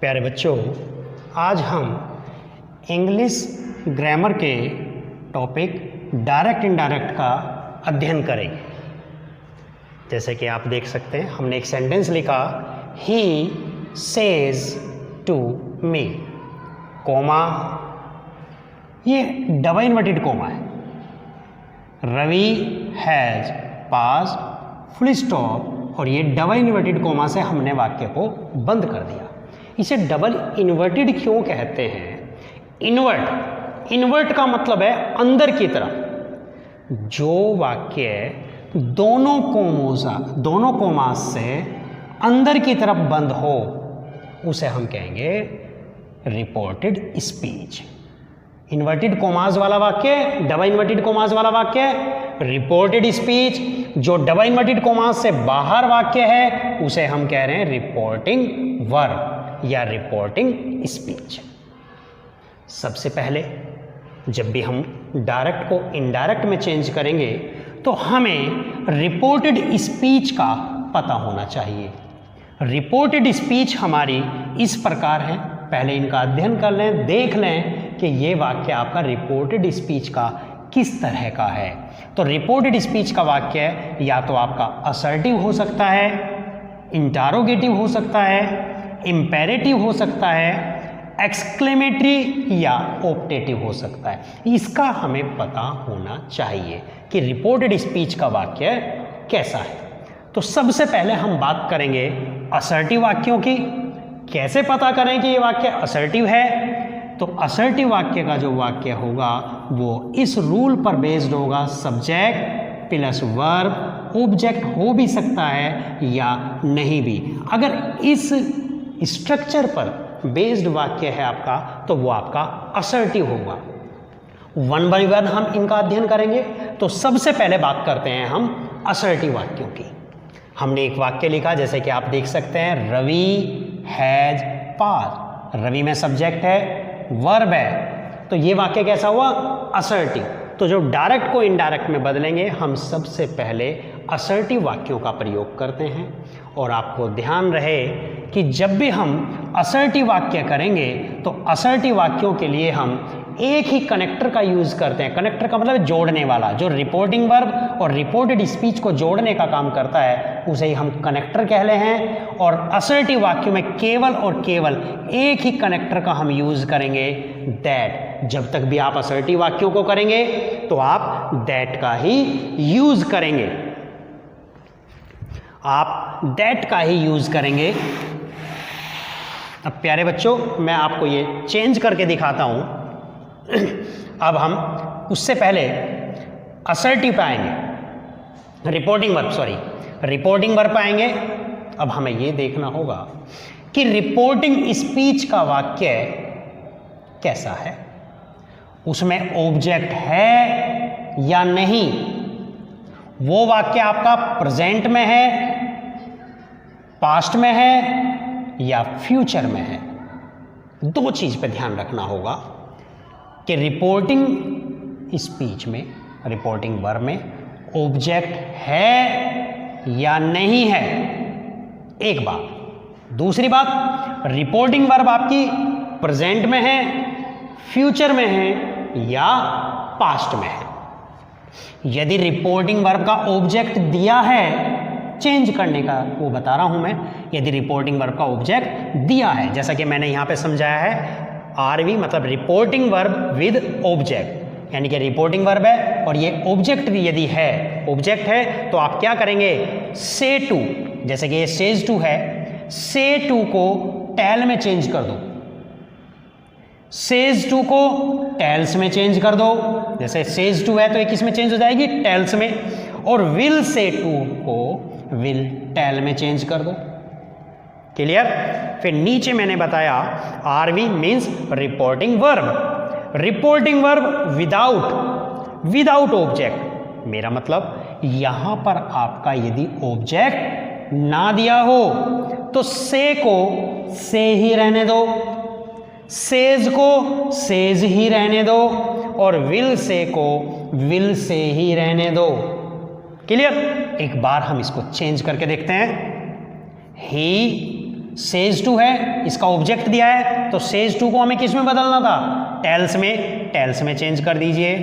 प्यारे बच्चों, आज हम इंग्लिश ग्रामर के टॉपिक डायरेक्ट इनडायरेक्ट का अध्ययन करेंगे। जैसे कि आप देख सकते हैं, हमने एक सेंटेंस लिखा, he says to me, comma, ये डबल इन्वर्टेड कोमा है। Ravi has passed, full stop, और ये डबल इन्वर्टेड कोमा से हमने वाक्य को बंद कर दिया। इसे डबल इन्वर्टेड क्यों कहते हैं? इन्वर्ट का मतलब है अंदर की तरफ। जो वाक्य दोनों कोमास से अंदर की तरफ बंद हो उसे हम कहेंगे रिपोर्टेड स्पीच। इन्वर्टेड कोमास वाला वाक्य, डबल इन्वर्टेड कोमास वाला वाक्य रिपोर्टेड स्पीच। जो डबल इन्वर्टेड कोमास से बाहर वाक्य है उसे हम कह रहे हैं रिपोर्टिंग वर्ब या रिपोर्टिंग स्पीच। सबसे पहले जब भी हम डायरेक्ट को इनडायरेक्ट में चेंज करेंगे तो हमें रिपोर्टेड स्पीच का पता होना चाहिए। रिपोर्टेड स्पीच हमारी इस प्रकार है, पहले इनका अध्ययन कर लें, देख लें कि ये वाक्य आपका रिपोर्टेड स्पीच का किस तरह का है। तो रिपोर्टेड स्पीच का वाक्य या तो आपका असर्टिव हो सकता है, इंटारोगेटिव हो सकता है, इंपेरेटिव हो सकता है, एक्सक्लेमेटरी या ऑप्टेटिव हो सकता है। इसका हमें पता होना चाहिए कि रिपोर्टेड स्पीच का वाक्य कैसा है। तो सबसे पहले हम बात करेंगे असर्टिव वाक्यों की। कैसे पता करें कि ये वाक्य असर्टिव है? तो असर्टिव वाक्य का जो वाक्य होगा वो इस रूल पर बेस्ड होगा, सब्जेक्ट प्लस वर्ब, ऑब्जेक्ट हो भी सकता है या नहीं भी। अगर इस स्ट्रक्चर पर बेस्ड वाक्य है आपका तो वो आपका असर्टिव होगा। वन बाय वन हम इनका अध्ययन करेंगे। तो सबसे पहले बात करते हैं हम असर्टिव वाक्यों की। हमने एक वाक्य लिखा, जैसे कि आप देख सकते हैं, रवि हैज पास्ड। रवि में सब्जेक्ट है, वर्ब है, तो ये वाक्य कैसा हुआ? असर्टिव। तो जो डायरेक्ट को इनडायरेक्ट में बदलेंगे, हम सबसे पहले असर्टिव वाक्यों का प्रयोग करते हैं। और आपको ध्यान रहे कि जब भी हम असर्टिव वाक्य करेंगे तो असर्टिव वाक्यों के लिए हम एक ही कनेक्टर का यूज़ करते हैं। कनेक्टर का मतलब जोड़ने वाला, जो रिपोर्टिंग वर्ब और रिपोर्टेड स्पीच को जोड़ने का काम करता है उसे ही हम कनेक्टर कह रहे हैं। और असर्टिव वाक्यों में केवल और केवल एक ही कनेक्टर का हम यूज़ करेंगे, दैट। जब तक भी आप असर्टिव वाक्यों को करेंगे तो आप दैट का ही यूज़ करेंगे, आप दैट का ही यूज़ करेंगे। अब प्यारे बच्चों, मैं आपको ये चेंज करके दिखाता हूँ। अब हम उससे पहले असर्टिव पे आएंगे, रिपोर्टिंग वर्ब पे आएंगे। अब हमें ये देखना होगा कि रिपोर्टिंग स्पीच का वाक्य कैसा है, उसमें ऑब्जेक्ट है या नहीं, वो वाक्य आपका प्रेजेंट में है, पास्ट में है या फ्यूचर में है। दो चीज पे ध्यान रखना होगा कि रिपोर्टिंग स्पीच में, रिपोर्टिंग वर्ब में ऑब्जेक्ट है या नहीं है, एक बात। दूसरी बात, रिपोर्टिंग वर्ब आपकी प्रेजेंट में है, फ्यूचर में है या पास्ट में है। यदि रिपोर्टिंग वर्ब का ऑब्जेक्ट दिया है, चेंज करने का वो बता रहा हूं मैं। यदि रिपोर्टिंग वर्ब का ऑब्जेक्ट दिया है, जैसा कि मैंने यहां पे समझाया है, आरवी मतलब रिपोर्टिंग वर्ब विद ऑब्जेक्ट, यानी कि रिपोर्टिंग वर्ब है और ये ऑब्जेक्ट भी यदि है, ऑब्जेक्ट है, तो आप क्या करेंगे? से टू, जैसे कि ये सेज टू है, से टू को टेल में चेंज कर दो, सेज टू को टेल्स में चेंज कर दो। जैसे सेज टू है तो ये किस में चेंज हो जाएगी? टेल्स में। और विल से टू को विल टेल में चेंज कर दो। क्लियर? फिर नीचे मैंने बताया RV means reporting verb, reporting verb without object. मेरा मतलब यहां पर आपका यदि ऑब्जेक्ट ना दिया हो तो से को से ही रहने दो, सेज को सेज ही रहने दो और विल से को विल से ही रहने दो। क्लियर? एक बार हम इसको चेंज करके देखते हैं। ही सेज टू है, इसका ऑब्जेक्ट दिया है, तो सेज टू को हमें किस में बदलना था, टेल्स में, टेल्स में चेंज कर दीजिए,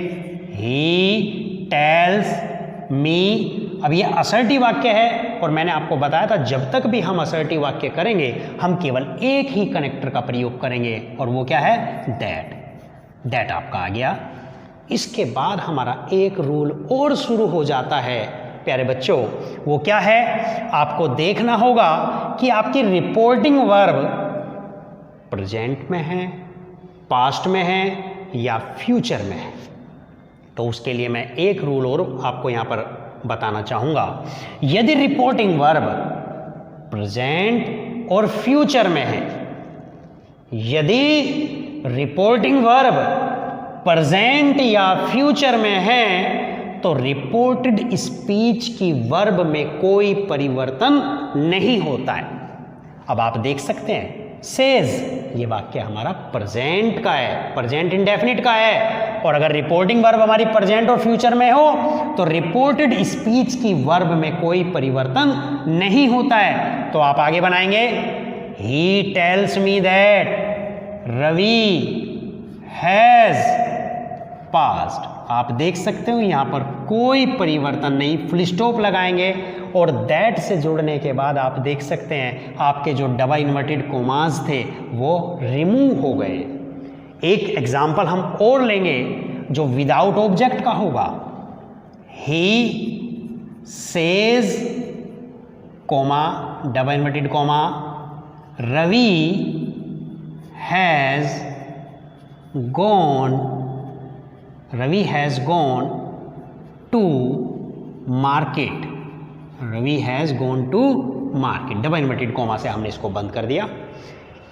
ही टेल्स मी। अब ये असर्टिव वाक्य है और मैंने आपको बताया था जब तक भी हम असर्टिव वाक्य करेंगे हम केवल एक ही कनेक्टर का प्रयोग करेंगे और वो क्या है, दैट। दैट आपका आ गया। इसके बाद हमारा एक रूल और शुरू हो जाता है प्यारे बच्चों, वो क्या है, आपको देखना होगा कि आपकी रिपोर्टिंग वर्ब प्रेजेंट में है, पास्ट में है या फ्यूचर में है। तो उसके लिए मैं एक रूल और आपको यहां पर बताना चाहूंगा। यदि रिपोर्टिंग वर्ब प्रेजेंट और फ्यूचर में है, यदि रिपोर्टिंग वर्ब प्रेजेंट या फ्यूचर में है तो रिपोर्टेड स्पीच की वर्ब में कोई परिवर्तन नहीं होता है। अब आप देख सकते हैं सेज, ये वाक्य हमारा प्रेजेंट का है, प्रेजेंट इंडेफिनिट का है, और अगर रिपोर्टिंग वर्ब हमारी प्रेजेंट और फ्यूचर में हो तो रिपोर्टेड स्पीच की वर्ब में कोई परिवर्तन नहीं होता है। तो आप आगे बनाएंगे, he tells me that Ravi has passed. आप देख सकते हो यहां पर कोई परिवर्तन नहीं, फुल स्टॉप लगाएंगे और दैट से जुड़ने के बाद आप देख सकते हैं आपके जो डबल इन्वर्टेड कोमास थे वो रिमूव हो गए। एक एग्जाम्पल हम और लेंगे जो विदाउट ऑब्जेक्ट का होगा, he says comma double inverted comma Ravi has gone to market, Ravi has gone to market, double inverted comma से हमने इसको बंद कर दिया।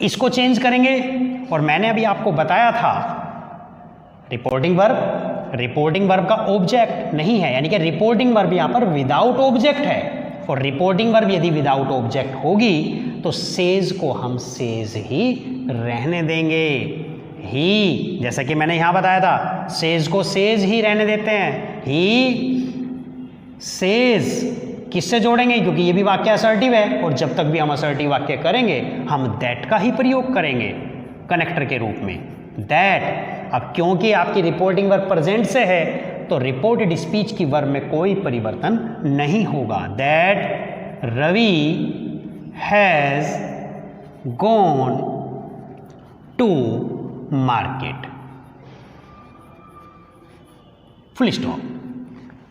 इसको चेंज करेंगे और मैंने अभी आपको बताया था रिपोर्टिंग वर्ब का ऑब्जेक्ट नहीं है, यानी कि रिपोर्टिंग वर्ब यहां पर विदाउट ऑब्जेक्ट है, और रिपोर्टिंग वर्ब यदि विदाउट ऑब्जेक्ट होगी तो सेज को हम सेज ही रहने देंगे। ही, जैसा कि मैंने यहां बताया था, सेज को सेज ही रहने देते हैं। ही सेज किससे जोड़ेंगे, क्योंकि ये भी वाक्य असर्टिव है और जब तक भी हम असर्टिव वाक्य करेंगे हम दैट का ही प्रयोग करेंगे कनेक्टर के रूप में, दैट। अब क्योंकि आपकी रिपोर्टिंग वर्ब प्रेजेंट से है तो रिपोर्टेड स्पीच की वर्ब में कोई परिवर्तन नहीं होगा। That Ravi has gone to market, full stop.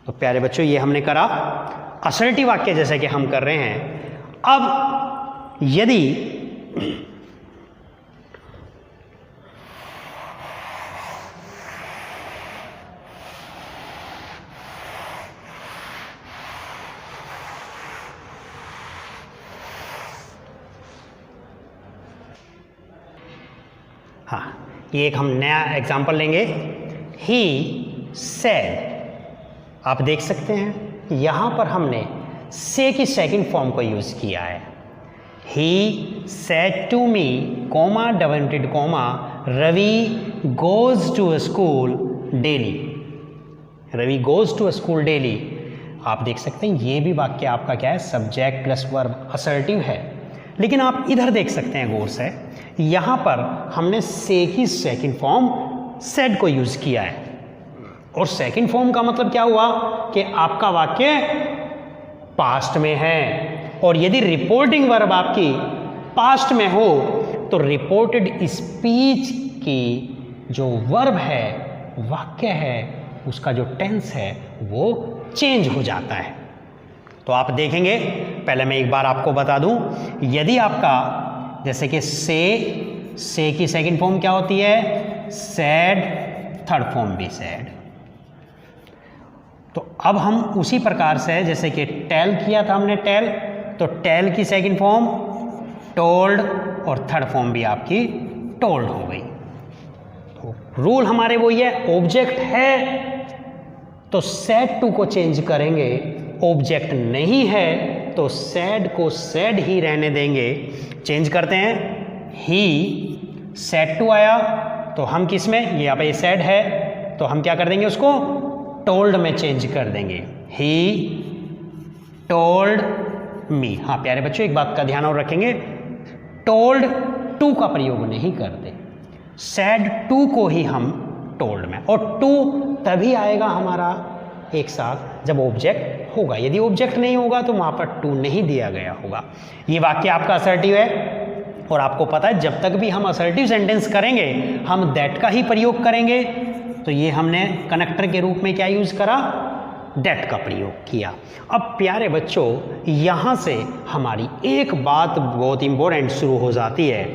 तो प्यारे बच्चों ये हमने करा असर्टिव वाक्य जैसे कि हम कर रहे हैं। अब यदि हाँ, ये एक हम नया एग्जाम्पल लेंगे, ही सेड। आप देख सकते हैं यहां पर हमने से की सेकंड फॉर्म को यूज किया है। He said to me comma double inverted comma Ravi goes to school daily, Ravi goes to school daily. आप देख सकते हैं ये भी वाक्य आपका क्या है, सब्जेक्ट प्लस वर्ब असर्टिव है। लेकिन आप इधर देख सकते हैं गौर से, यहां पर हमने से की सेकंड फॉर्म सेड को यूज किया है, और सेकंड फॉर्म का मतलब क्या हुआ कि आपका वाक्य पास्ट में है, और यदि रिपोर्टिंग वर्ब आपकी पास्ट में हो तो रिपोर्टेड स्पीच की जो वर्ब है, वाक्य है, उसका जो टेंस है वो चेंज हो जाता है। तो आप देखेंगे, पहले मैं एक बार आपको बता दूं, यदि आपका जैसे कि से की सेकंड फॉर्म क्या होती है, सैड, थर्ड फॉर्म भी सैड। तो अब हम उसी प्रकार से जैसे कि टेल किया था हमने टेल, तो टेल की सेकंड फॉर्म टोल्ड और थर्ड फॉर्म भी आपकी टोल्ड हो गई। तो रूल हमारे वो ये, ऑब्जेक्ट है तो सैड टू को चेंज करेंगे, ऑब्जेक्ट नहीं है तो सैड को सैड ही रहने देंगे। चेंज करते हैं, ही सैड टू आया तो हम किस में, ये यहाँ पे सैड है तो हम क्या कर देंगे, उसको टोल्ड में चेंज कर देंगे, ही टोल्ड मी। हाँ प्यारे बच्चों एक बात का ध्यान और रखेंगे, टोल्ड टू का प्रयोग नहीं करते, सेड टू को ही हम टोल्ड में, और टू तभी आएगा हमारा एक साथ जब ऑब्जेक्ट होगा, यदि ऑब्जेक्ट नहीं होगा तो वहाँ पर टू नहीं दिया गया होगा। ये वाक्य आपका असर्टिव है और आपको पता है जब तक भी हम असर्टिव सेंटेंस करेंगे हम दैट का ही प्रयोग करेंगे। तो ये हमने कनेक्टर के रूप में क्या यूज़ करा, दैट का प्रयोग किया। अब प्यारे बच्चों यहाँ से हमारी एक बात बहुत इंपॉर्टेंट शुरू हो जाती है।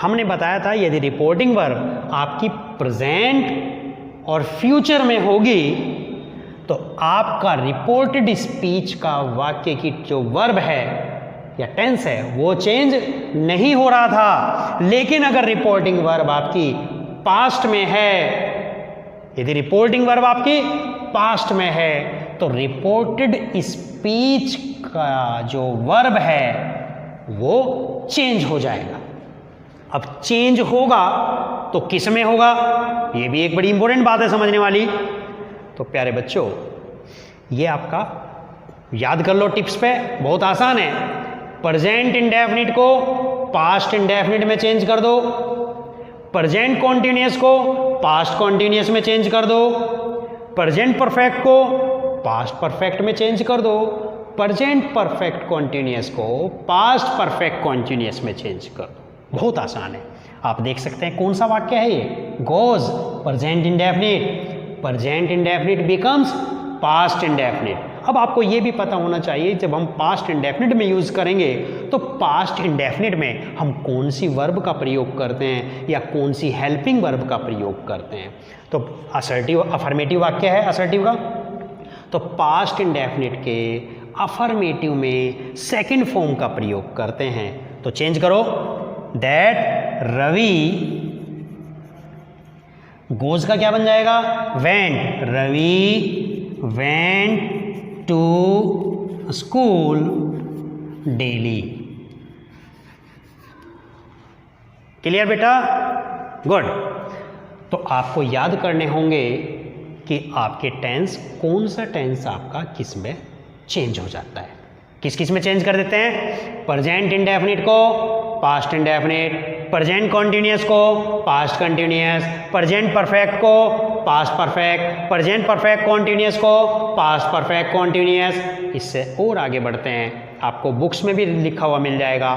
हमने बताया था यदि रिपोर्टिंग वर्ब आपकी प्रेजेंट और फ्यूचर में होगी तो आपका रिपोर्टेड स्पीच का वाक्य की जो वर्ब है या टेंस है वो चेंज नहीं हो रहा था। लेकिन अगर रिपोर्टिंग वर्ब आपकी पास्ट में है, यदि रिपोर्टिंग वर्ब आपकी पास्ट में है तो रिपोर्टेड स्पीच का जो वर्ब है वो चेंज हो जाएगा। अब चेंज होगा तो किस में होगा, ये भी एक बड़ी इंपॉर्टेंट बात है समझने वाली। तो प्यारे बच्चों ये आपका याद कर लो टिप्स पे, बहुत आसान है। प्रेजेंट इंडेफिनिट को पास्ट इंडेफिनिट में चेंज कर दो, प्रेजेंट कॉन्टिन्यूअस को पास्ट कॉन्टिन्यूअस में चेंज कर दो, प्रेजेंट परफेक्ट को पास्ट परफेक्ट में चेंज कर दो, प्रेजेंट परफेक्ट कॉन्टिन्यूअस को पास्ट परफेक्ट कॉन्टिन्यूअस में चेंज कर दो। बहुत आसान है, आप देख सकते हैं कौन सा वाक्य है ये, goes present indefinite, present indefinite becomes past indefinite. अब आपको ये भी पता होना चाहिए जब हम पास्ट इंडेफिनिट में यूज़ करेंगे तो पास्ट इंडेफिनिट में हम कौन सी वर्ब का प्रयोग करते हैं या कौन सी हेल्पिंग वर्ब का प्रयोग करते हैं। तो असर्टिव अफर्मेटिव वाक्य है असर्टिव का, तो पास्ट इंडेफिनिट के अफर्मेटिव में सेकंड फॉर्म का प्रयोग करते हैं। तो चेंज करो, दैट रवि, गोज का क्या बन जाएगा, went, Ravi went to school daily. Clear बेटा, गुड। तो आपको याद करने होंगे कि आपके टेंस कौन सा टेंस आपका किस में चेंज हो जाता है, किस किस में चेंज कर देते हैं। प्रेजेंट इंडेफिनिट को पास्ट इंडेफिनिट, प्रेजेंट कॉन्टिन्यूअस को पास्ट कंटिन्यूअस, प्रेजेंट परफेक्ट को past perfect, present perfect continuous को पास्ट परफेक्ट कॉन्टिन्यूअस। इससे और आगे बढ़ते हैं, आपको बुक्स में भी लिखा हुआ मिल जाएगा।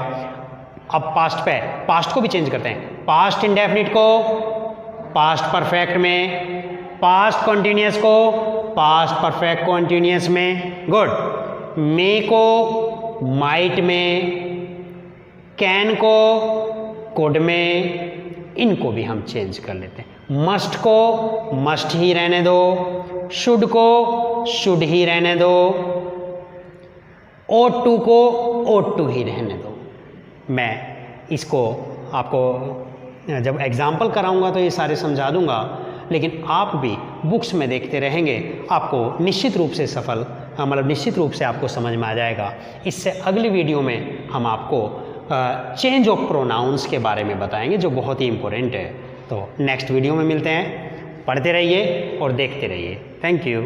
अब पास्ट पे, पास्ट को भी चेंज करते हैं, पास्ट इंडेफिनिट को पास्ट परफेक्ट में, पास्ट कॉन्टिन्यूअस को पास्ट परफेक्ट कॉन्टिन्यूअस में, गुड। मे को माइट में, कैन को कुड में, इनको भी हम चेंज कर लेते हैं। मस्ट को मस्ट ही रहने दो, शुड को शुड ही रहने दो, ought to को ought to ही रहने दो। मैं इसको आपको जब एग्जाम्पल कराऊंगा तो ये सारे समझा दूंगा, लेकिन आप भी बुक्स में देखते रहेंगे, आपको निश्चित रूप से मतलब निश्चित रूप से आपको समझ में आ जाएगा। इससे अगली वीडियो में हम आपको चेंज ऑफ प्रोनाउंस के बारे में बताएंगे जो बहुत ही इम्पोर्टेंट है। तो नेक्स्ट वीडियो में मिलते हैं, पढ़ते रहिए और देखते रहिए। Thank you.